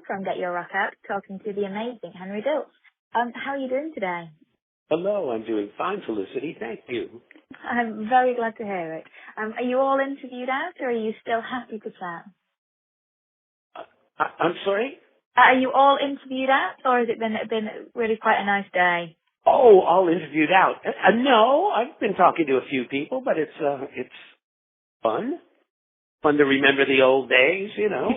from Get Your Rock Out, talking to the amazing Henry Diltz. How are you doing today? Hello, I'm doing fine, Felicity. Thank you. I'm very glad to hear it. Are you all interviewed out, or are you still happy to chat? I'm sorry? Are you all interviewed out, or has it been really quite a nice day? Oh, all interviewed out. No, I've been talking to a few people, but it's fun. Fun to remember the old days, you know.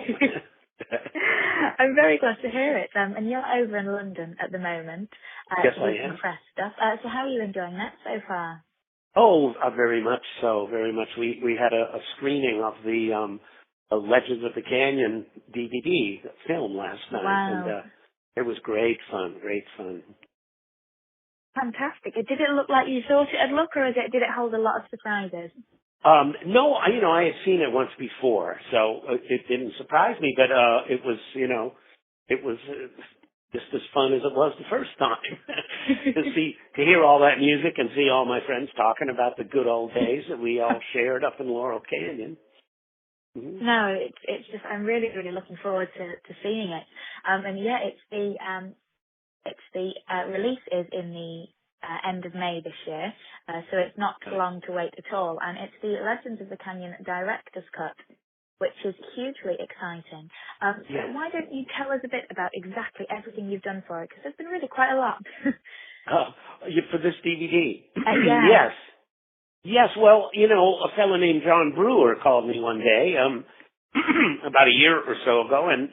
I'm very glad to hear it. And you're over in London at the moment. Yes, I doing am. some press stuff. So how are you enjoying that so far? Oh, very much so, very much. We had a screening of the Legends of the Canyon DVD film last night, Wow. and it was great fun, great fun. Fantastic. Did it look like you thought it'd look, or did it hold a lot of surprises? No, I had seen it once before, so it didn't surprise me, but it was, it was just as fun as it was the first time to hear all that music and see all my friends talking about the good old days that we all shared up in Laurel Canyon. Mm-hmm. No, it's just I'm really looking forward to seeing it. And yeah, the release is in the end of May this year, so it's not long to wait at all. And it's the Legends of the Canyon Director's Cut, which is hugely exciting. So why don't you tell us a bit about exactly everything you've done for it? Because there's been really quite a lot. For this DVD? Yeah. Yes, well, a fellow named John Brewer called me one day, about a year or so ago, and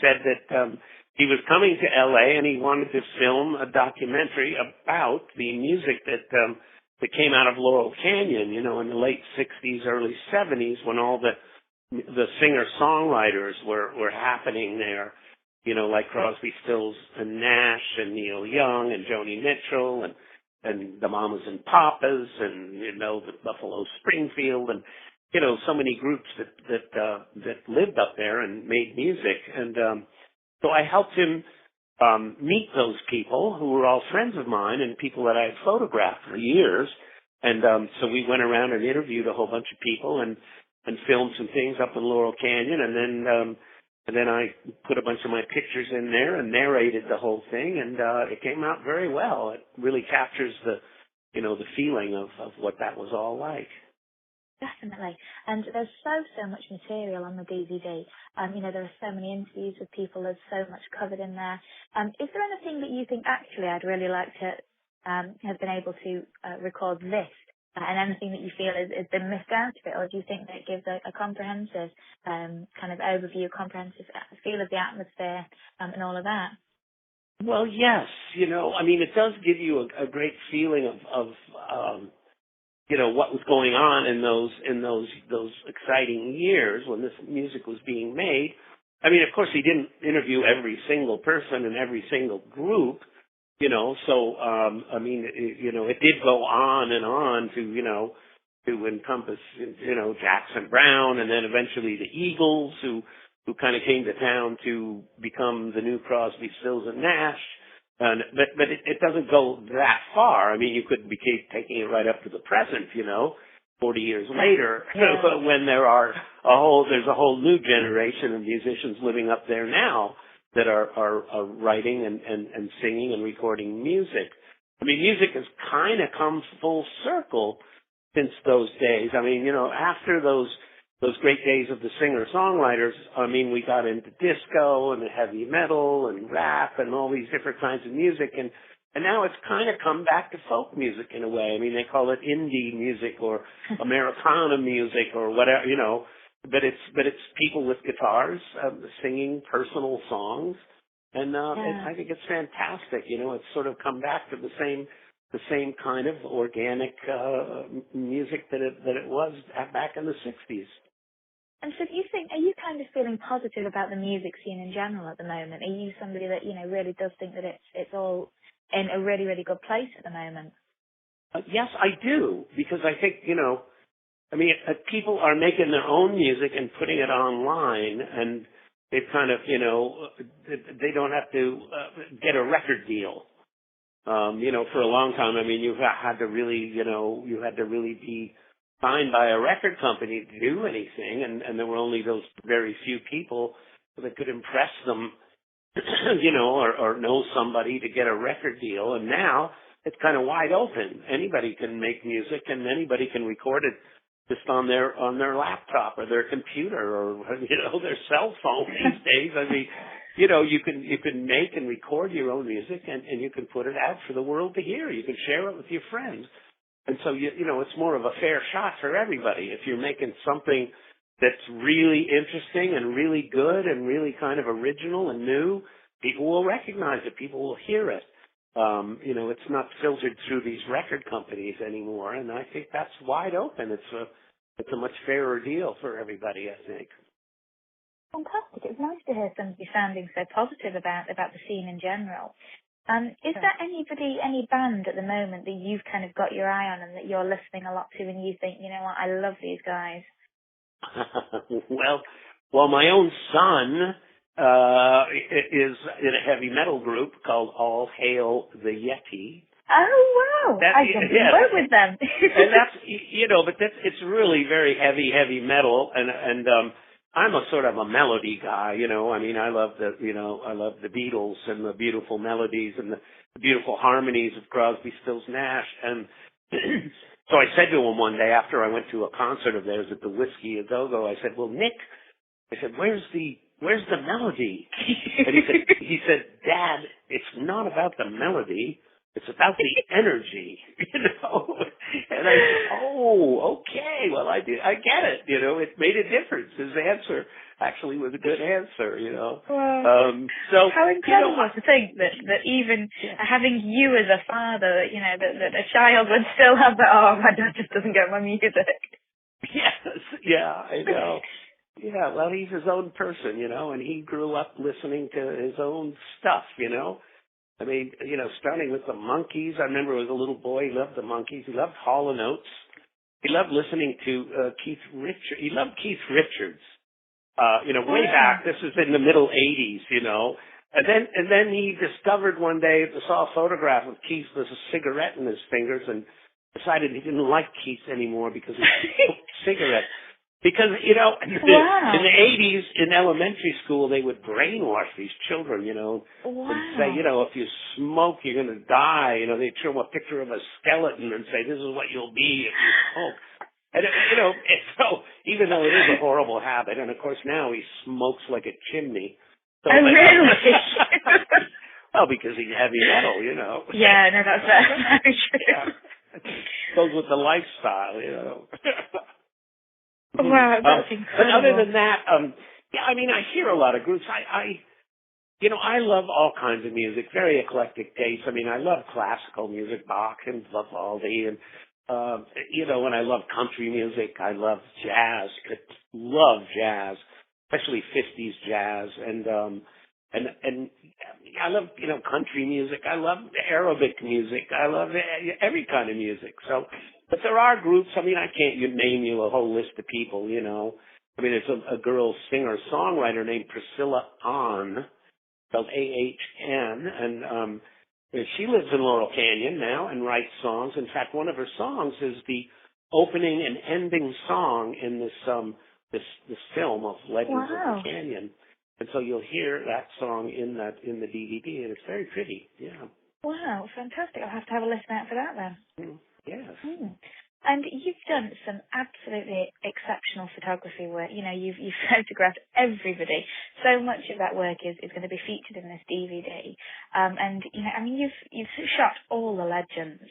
said that he was coming to L.A. and he wanted to film a documentary about the music that came out of Laurel Canyon, in the late 60s, early 70s, when all the singer-songwriters were happening there, like Crosby, Stills, and Nash, and Neil Young, and Joni Mitchell, and the Mamas and Papas, and, the Buffalo Springfield, and, so many groups that lived up there and made music. And so I helped him meet those people who were all friends of mine and people that I had photographed for years. And so we went around and interviewed a whole bunch of people and filmed some things up in Laurel Canyon, and then I put a bunch of my pictures in there and narrated the whole thing, and it came out very well. It really captures the feeling of what that was all like. Definitely. And there's so much material on the DVD. There are so many interviews with people. There's so much covered in there. Is there anything that you think, actually, I'd really like to have been able to record this, and anything that you feel has been missed out of it? Or do you think that it gives a comprehensive kind of overview, comprehensive feel of the atmosphere and all of that? Well, yes. It does give you a great feeling of what was going on in those exciting years when this music was being made. Of course, he didn't interview every single person in every single group, so, it did go on and on to encompass, Jackson Browne, and then eventually the Eagles, who kind of came to town to become the new Crosby, Stills, and Nash. But it doesn't go that far. You could be taking it right up to the present, 40 years later, when there's a whole new generation of musicians living up there now that are writing and singing and recording music. Music has kind of come full circle since those days. After those great days of the singer-songwriters, we got into disco and heavy metal and rap and all these different kinds of music, and now it's kind of come back to folk music in a way. They call it indie music or Americana music or whatever, but it's people with guitars singing personal songs, and I think it's fantastic. It's sort of come back to the same kind of organic music that it was back in the 60s. And so are you kind of feeling positive about the music scene in general at the moment? Are you somebody that, really does think that it's all in a really good place at the moment? Yes, I do, because I think, people are making their own music and putting it online, and they've kind of, they don't have to get a record deal. For a long time, you had to really be signed by a record company to do anything, and there were only those very few people that could impress them, or know somebody to get a record deal. And now it's kind of wide open. Anybody can make music, and anybody can record it just on their laptop or their computer or their cell phone these days. I mean, you can make and record your own music, and you can put it out for the world to hear. You can share it with your friends, and so it's more of a fair shot for everybody. If you're making something that's really interesting and really good and really kind of original and new, people will recognize it. People will hear it. It's not filtered through these record companies anymore, and I think that's wide open. It's a much fairer deal for everybody, I think. Fantastic. It's nice to hear somebody sounding so positive about the scene in general. Is there any band at the moment that you've kind of got your eye on and that you're listening a lot to and you think, you know what, I love these guys? Well, my own son is in a heavy metal group called All Hail the Yeti. Oh, wow. I can work with them. And that's, it's really very heavy metal. And I'm a sort of a melody guy, I mean, I love the Beatles and the beautiful melodies and the beautiful harmonies of Crosby, Stills, Nash. And so I said to him one day after I went to a concert of theirs at the Whiskey A Go-Go, I said, well, Nick, I said, where's the melody? And he said, Dad, it's not about the melody. It's about the energy, And I said, oh, okay. Well, I get it. It made a difference. His answer actually was a good answer, Well, so how incredible to think that even having you as a father, that a child would still have that, oh, my dad just doesn't get my music. Yes, yeah, I know. Yeah, well, he's his own person, and he grew up listening to his own stuff, I mean, starting with the Monkees. I remember as a little boy, he loved the Monkees. He loved Hall & Oates. He loved listening to Keith Richards. He loved Keith Richards. Way back. This is in the middle '80s, And then he discovered one day, saw a photograph of Keith with a cigarette in his fingers, and decided he didn't like Keith anymore because he smoked cigarettes. Because, in the 80s, in elementary school, they would brainwash these children, and say, if you smoke, you're going to die. They'd show them a picture of a skeleton and say, this is what you'll be if you smoke. And, so even though it is a horrible habit, and of course now he smokes like a chimney. So, really? Well, because he's heavy metal, Yeah, no, that's very true. Yeah. Goes with the lifestyle, Wow, that's incredible. But other than that, I mean, I hear a lot of groups. I love all kinds of music, very eclectic taste. I mean, I love classical music, Bach and Vivaldi, and and I love country music. I love jazz. Love jazz, especially 50s jazz, and I love country music. I love Arabic music. I love every kind of music. So. But there are groups, I mean, I can't name you a whole list of people, I mean, there's a girl singer-songwriter named Priscilla Ahn, spelled A-H-N, and she lives in Laurel Canyon now and writes songs. In fact, one of her songs is the opening and ending song in this film of Legends of the Canyon. And so you'll hear that song in the DVD, and it's very pretty, yeah. Wow, fantastic. I'll have to have a listen out for that then. Yes. And you've done some absolutely exceptional photography work. You've photographed everybody. So much of that work is going to be featured in this DVD. And you've shot all the legends.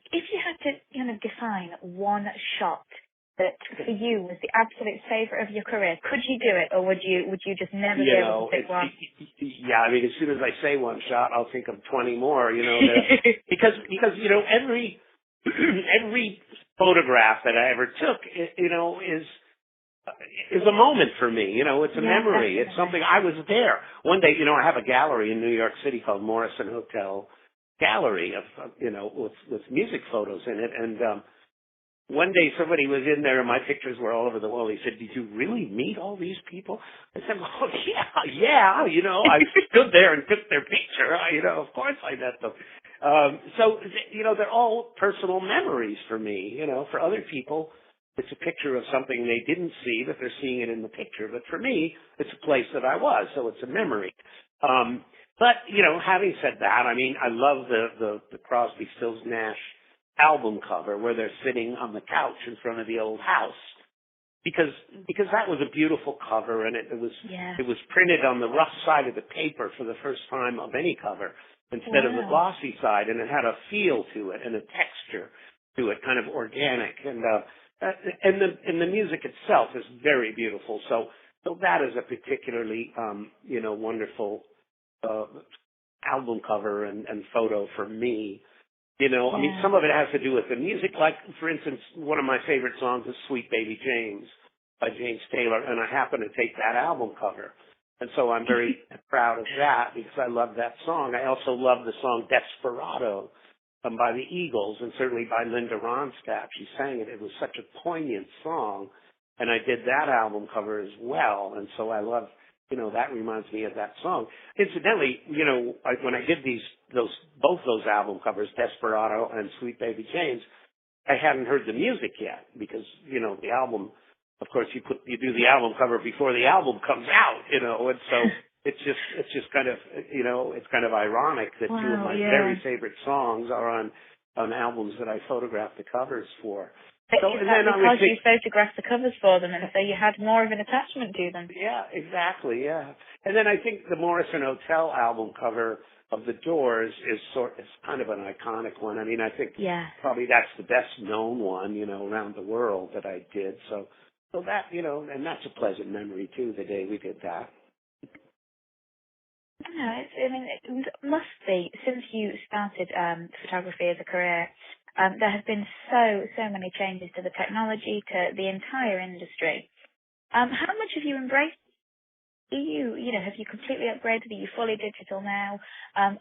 If you had to kind of define one shot that for you was the absolute favourite of your career, could you do it, or would you just never be able to pick one? Yeah, I mean, as soon as I say one shot, I'll think of 20 more. Because every photograph that I ever took, is a moment for me. It's a memory. Definitely. It's something I was there. One day, I have a gallery in New York City called Morrison Hotel Gallery of with music photos in it. And one day somebody was in there and my pictures were all over the wall. He said, "Did you really meet all these people?" I said, "Well, yeah. I stood there and took their picture. Of course I met them." So, they're all personal memories for me. For other people, it's a picture of something they didn't see, but they're seeing it in the picture. But for me, it's a place that I was, so it's a memory. But, having said that, I mean, I love the Crosby, Stills, Nash album cover where they're sitting on the couch in front of the old house. Because that was a beautiful cover, and it was printed on the rough side of the paper for the first time of any cover instead of the glossy side, and it had a feel to it and a texture to it, kind of organic, and the music itself is very beautiful. So that is a particularly wonderful album cover and photo for me. I mean, some of it has to do with the music. Like, for instance, one of my favorite songs is Sweet Baby James by James Taylor, and I happen to take that album cover. And so I'm very proud of that because I love that song. I also love the song Desperado by the Eagles, and certainly by Linda Ronstadt. She sang it. It was such a poignant song, and I did that album cover as well. And so I love, that reminds me of that song. Incidentally, when I did both those album covers, Desperado and Sweet Baby James, I hadn't heard the music yet because, the album, of course, you do the album cover before the album comes out, and so it's just kind of, it's kind of ironic that two of my very favorite songs are on albums that I photographed the covers for. So, and then because you photographed the covers for them, and so you had more of an attachment to them. Yeah, exactly. Yeah, and then I think the Morrison Hotel album cover of the Doors is kind of an iconic one. I mean, I think probably that's the best known one, around the world that I did. So that, and that's a pleasant memory too. The day we did that. No, it must be since you started photography as a career. There have been so many changes to the technology, to the entire industry. How much have you embraced? Have you completely upgraded? Are you fully digital now?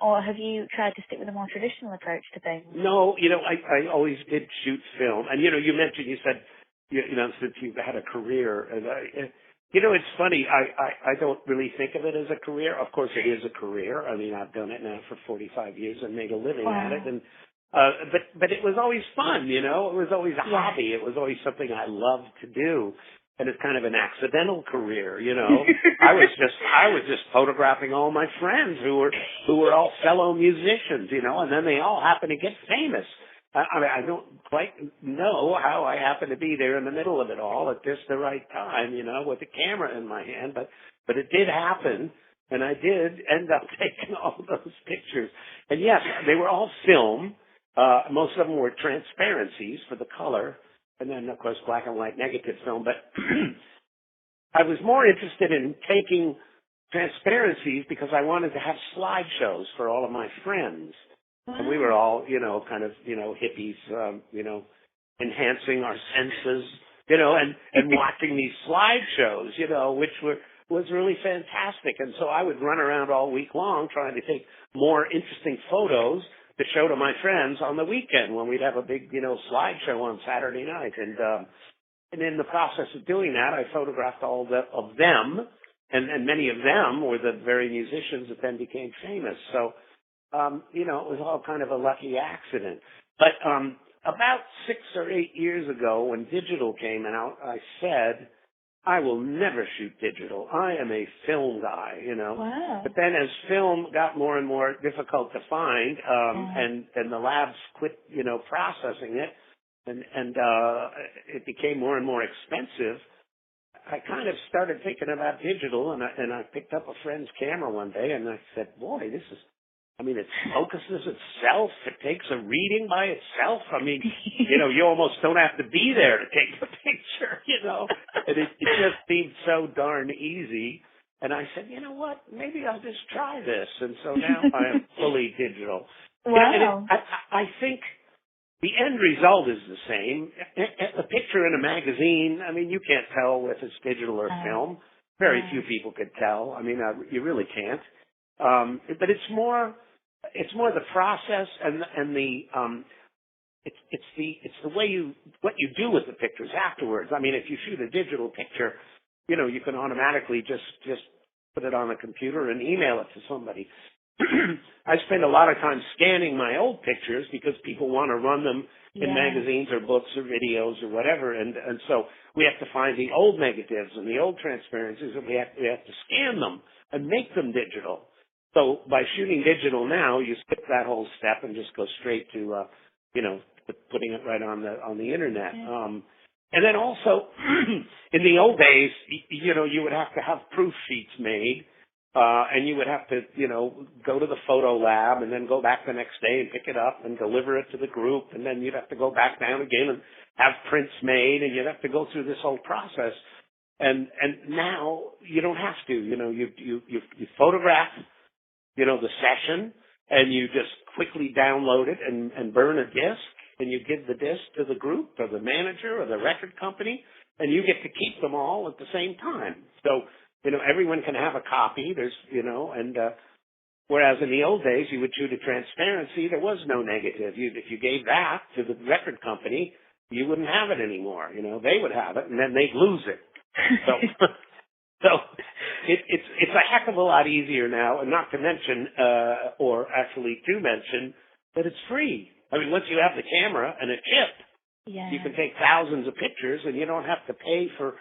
Or have you tried to stick with a more traditional approach to things? No, I always did shoot film. And, you mentioned, you said, since you've had a career, and it's funny, I don't really think of it as a career. Of course, it is a career. I mean, I've done it now for 45 years and made a living at it. And but it was always fun, it was always a hobby. It was always something I loved to do. And it's kind of an accidental career, I was just photographing all my friends who were all fellow musicians, and then they all happened to get famous. I mean, I don't quite know how I happened to be there in the middle of it all at just the right time, with the camera in my hand, but it did happen. And I did end up taking all those pictures. And yes, they were all film. Most of them were transparencies for the color, and then, of course, black and white negative film. But I was more interested in taking transparencies because I wanted to have slideshows for all of my friends. And we were all, kind of, hippies, enhancing our senses, and watching these slideshows, which was really fantastic. And so I would run around all week long trying to take more interesting photos to show to my friends on the weekend when we'd have a big, slideshow on Saturday night. And in the process of doing that, I photographed all of them, and many of them were the very musicians that then became famous. So, it was all kind of a lucky accident. But about 6 or 8 years ago, when digital came out, I said, I will never shoot digital. I am a film guy, Wow. But then as film got more and more difficult to find, and the labs quit, processing it, and it became more and more expensive, I kind of started thinking about digital, and I picked up a friend's camera one day, and I said, boy, it focuses itself. It takes a reading by itself. I mean, you almost don't have to be there to take the picture, And it just seemed so darn easy. And I said, you know what? Maybe I'll just try this. And so now I am fully digital. Wow. I think the end result is the same. A picture in a magazine, you can't tell if it's digital or film. Very few people could tell. You really can't. But it's more the process and the it's the way what you do with the pictures afterwards. If you shoot a digital picture, you can automatically just put it on a computer and email it to somebody. I spend a lot of time scanning my old pictures because people want to run them in magazines or books or videos or whatever, and so we have to find the old negatives and the old transparencies, and we have to scan them and make them digital. So by shooting digital now, you skip that whole step and just go straight to, putting it right on the internet. Yeah. And then also, in the old days, you would have to have proof sheets made, and you would have to, go to the photo lab and then go back the next day and pick it up and deliver it to the group, and then you'd have to go back down again and have prints made, and you'd have to go through this whole process. And now you don't have to. You photograph, the session, and you just quickly download it and burn a disc, and you give the disc to the group or the manager or the record company, and you get to keep them all at the same time. So, everyone can have a copy. There's, whereas in the old days you would shoot a transparency, there was no negative. If you gave that to the record company, you wouldn't have it anymore. They would have it, and then they'd lose it. So it's a heck of a lot easier now, and not to mention, or actually to mention, that it's free. I mean, once you have the camera and a chip, you can take thousands of pictures, and you don't have to pay for,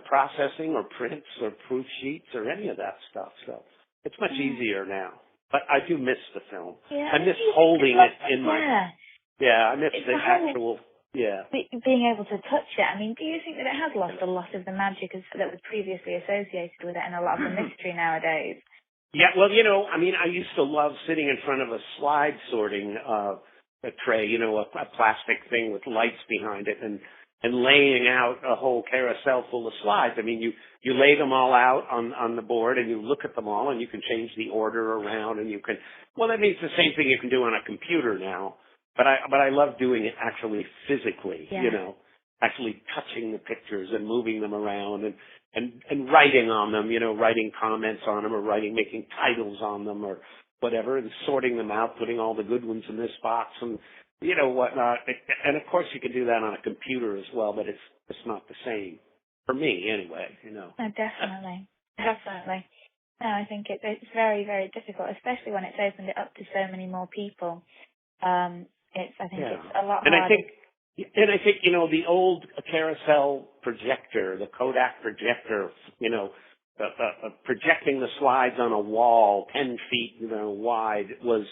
processing or prints or proof sheets or any of that stuff. So it's much easier now. But I do miss the film. Yeah, I miss holding it in my. Yeah, I miss the actual. Yeah. Being able to touch it. I mean, do you think that it has lost a lot of the magic that was previously associated with it and a lot of the mystery nowadays? Yeah, well, I used to love sitting in front of a slide sorting a tray, a plastic thing with lights behind it and laying out a whole carousel full of slides. I mean, you lay them all out on the board and you look at them all and you can change the order around and that means the same thing you can do on a computer now. But I love doing it actually physically, actually touching the pictures and moving them around and writing on them, writing comments on them or making titles on them or whatever and sorting them out, putting all the good ones in this box and, whatnot. And of course you can do that on a computer as well, but it's not the same. For me anyway, No, definitely. Definitely. No, I think it's very, very difficult, especially when it's opened it up to so many more people. It's a lot harder. And I think, the old carousel projector, the Kodak projector, projecting the slides on a wall 10 feet, wide was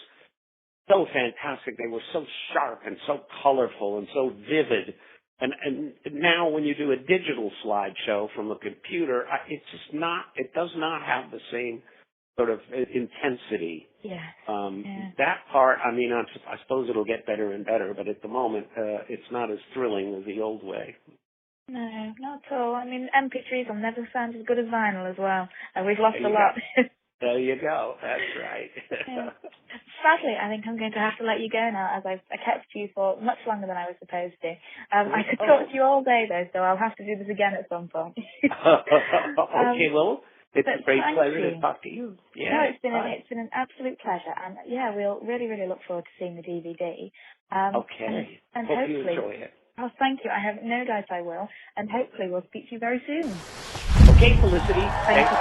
so fantastic. They were so sharp and so colorful and so vivid. And now when you do a digital slideshow from a computer, it does not have the same sort of intensity. That part, I suppose it'll get better and better, but at the moment, it's not as thrilling as the old way. No, not at all. I mean, MP3s will never sound as good as vinyl as well. We've lost a lot. There you go. That's right. Sadly, I think I'm going to have to let you go now, as I kept you for much longer than I was supposed to. I could talk to you all day, though, so I'll have to do this again at some point. Okay, well, it's a great pleasure to talk to you. Yeah. No, it's been an absolute pleasure, and we'll really, really look forward to seeing the DVD. Okay. And hope hopefully, you enjoy it. Oh, thank you. I have no doubt I will, and hopefully we'll speak to you very soon. Okay, Felicity. Thank you.